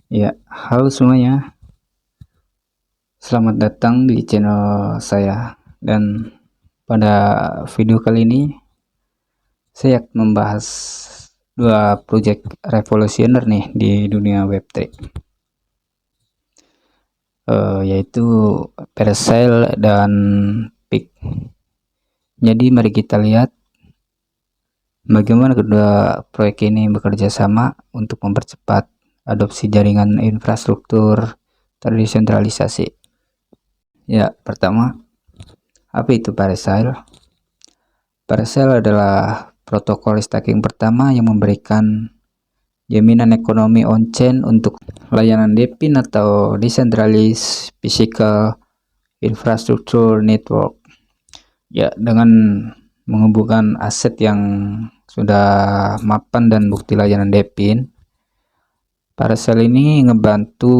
Ya, halo semuanya. Selamat datang di channel saya. Dan pada video kali ini saya akan membahas dua project revolusioner nih di dunia Web3, yaitu Paracel dan Pix. Jadi mari kita lihat bagaimana kedua proyek ini bekerja sama untuk mempercepat adopsi jaringan infrastruktur terdesentralisasi. Ya, pertama, apa itu Paracel? Parcel adalah protokol staking pertama yang memberikan jaminan ekonomi on-chain untuk layanan DePIN atau Decentralized Physical Infrastructure Network. Ya, dengan menghubungkan aset yang sudah mapan dan bukti layanan DePIN, Parcel ini ngebantu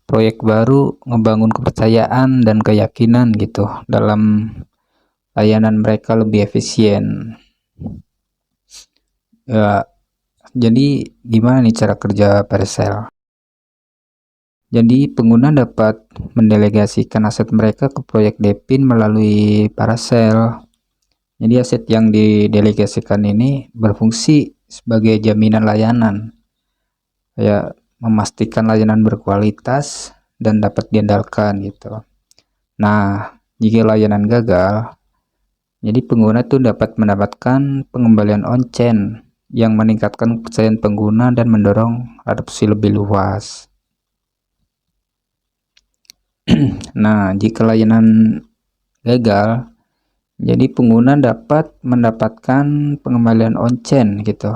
proyek baru ngebangun kepercayaan dan keyakinan gitu dalam layanan mereka lebih efisien. Ya, jadi gimana nih cara kerja Parcel? Jadi pengguna dapat mendelegasikan aset mereka ke proyek DePIN melalui Parcel. Jadi aset yang didelegasikan ini berfungsi sebagai jaminan layanan, ya, memastikan layanan berkualitas dan dapat diandalkan gitu. Nah, jika layanan gagal, jadi pengguna tuh dapat mendapatkan pengembalian on-chain yang meningkatkan kepercayaan pengguna dan mendorong adopsi lebih luas. Nah, jika layanan gagal, jadi pengguna dapat mendapatkan pengembalian on-chain gitu.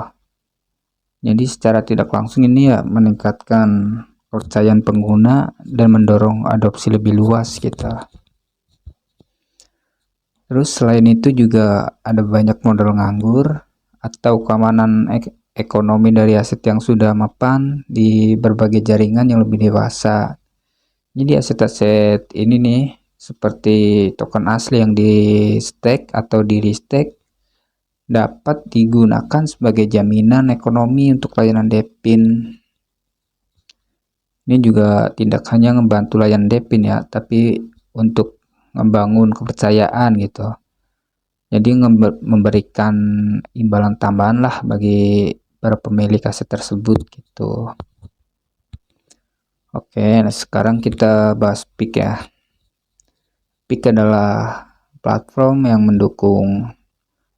Jadi secara tidak langsung ini ya meningkatkan kepercayaan pengguna dan mendorong adopsi lebih luas gitu. Terus selain itu juga ada banyak model nganggur atau keamanan ekonomi dari aset yang sudah mapan di berbagai jaringan yang lebih dewasa. Jadi aset-aset ini nih seperti token asli yang di stake atau di restake dapat digunakan sebagai jaminan ekonomi untuk layanan DePIN. Ini juga tidak hanya membantu layanan DePIN ya, tapi untuk membangun kepercayaan gitu. Jadi memberikan imbalan tambahan lah bagi para pemilik aset tersebut gitu. Oke, nah sekarang kita bahas Pix ya. Pix adalah platform yang mendukung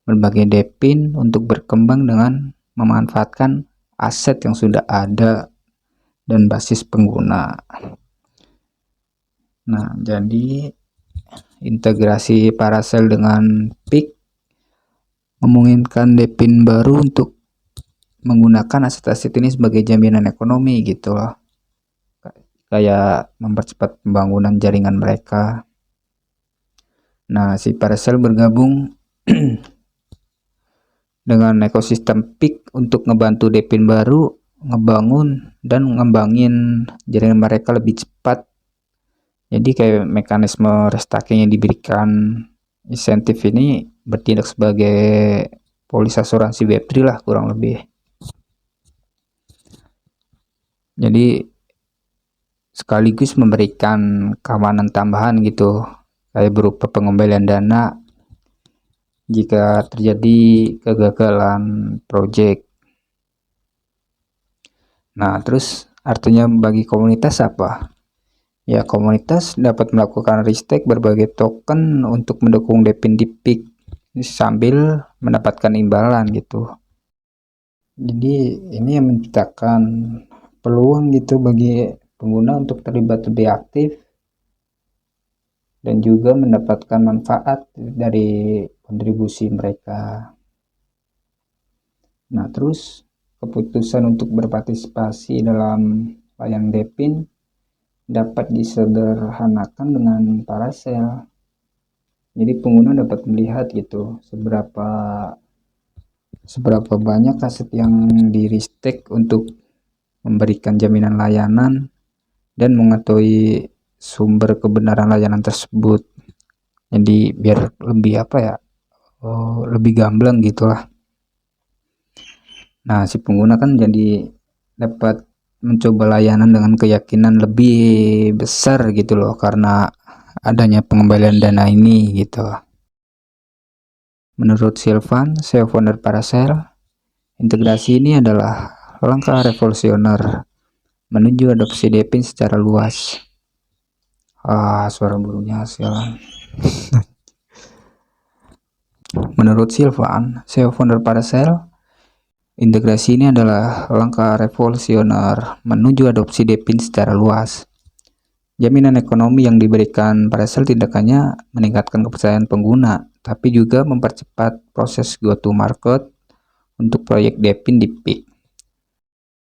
berbagai DePIN untuk berkembang dengan memanfaatkan aset yang sudah ada dan basis pengguna. Nah, jadi integrasi Paracel dengan Pix memungkinkan DePIN baru untuk menggunakan aset-aset ini sebagai jaminan ekonomi gitu loh. Kayak mempercepat pembangunan jaringan mereka. Nah, si Parcel bergabung dengan ekosistem Pix untuk ngebantu DePIN baru ngebangun dan ngembangin jaringan mereka lebih cepat. Jadi kayak mekanisme restaking yang diberikan insentif ini bertindak sebagai polis asuransi Web3 lah kurang lebih. Jadi sekaligus memberikan keamanan tambahan gitu, kayak berupa pengembalian dana jika terjadi kegagalan project. Nah, terus artinya bagi komunitas apa? Ya, komunitas dapat melakukan restake berbagai token untuk mendukung DePIN di Pix sambil mendapatkan imbalan gitu. Jadi ini yang menciptakan peluang gitu bagi pengguna untuk terlibat lebih aktif dan juga mendapatkan manfaat dari kontribusi mereka. Nah, terus keputusan untuk berpartisipasi dalam layanan DePIN dapat disederhanakan dengan Paracel. Jadi pengguna dapat melihat gitu seberapa banyak aset yang di restake untuk memberikan jaminan layanan dan mengetahui sumber kebenaran layanan tersebut. Jadi biar lebih apa ya, lebih gamblang gitulah. Nah, si pengguna kan jadi dapat mencoba layanan dengan keyakinan lebih besar gitu loh, karena adanya pengembalian dana ini gitu. Menurut Silvan, CEO founder Paracel, integrasi ini adalah langkah revolusioner menuju adopsi Depin secara luas. Suara burungnya hasil. Menurut Silvan, CEO founder Paracel, integrasi ini adalah langkah revolusioner menuju adopsi Depin secara luas. Jaminan ekonomi yang diberikan Paracel tidak hanya meningkatkan kepercayaan pengguna, tapi juga mempercepat proses go to market untuk proyek Depin di PIK.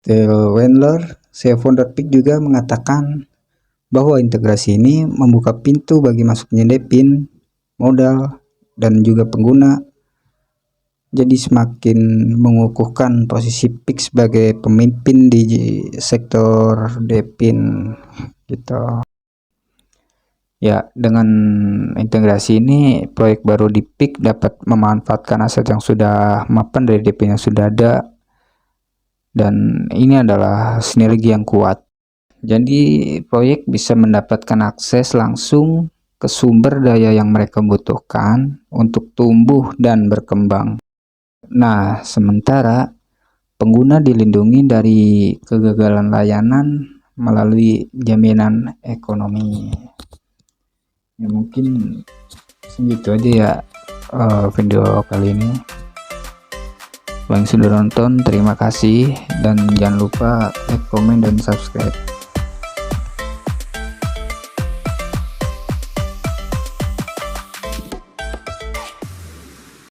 Till Wendler, CEO founder PIK, juga mengatakan bahwa integrasi ini membuka pintu bagi masuknya Depin, modal, dan juga pengguna, jadi semakin mengukuhkan posisi PIK sebagai pemimpin di sektor Depin gitu. Ya, dengan integrasi ini proyek baru di PIK dapat memanfaatkan aset yang sudah mapan dari Depin yang sudah ada, dan ini adalah sinergi yang kuat. Jadi proyek bisa mendapatkan akses langsung ke sumber daya yang mereka butuhkan untuk tumbuh dan berkembang. Nah, sementara pengguna dilindungi dari kegagalan layanan melalui jaminan ekonomi. Ya, mungkin segitu aja ya video kali ini. Yang sudah nonton, terima kasih, dan jangan lupa like, komen, dan subscribe.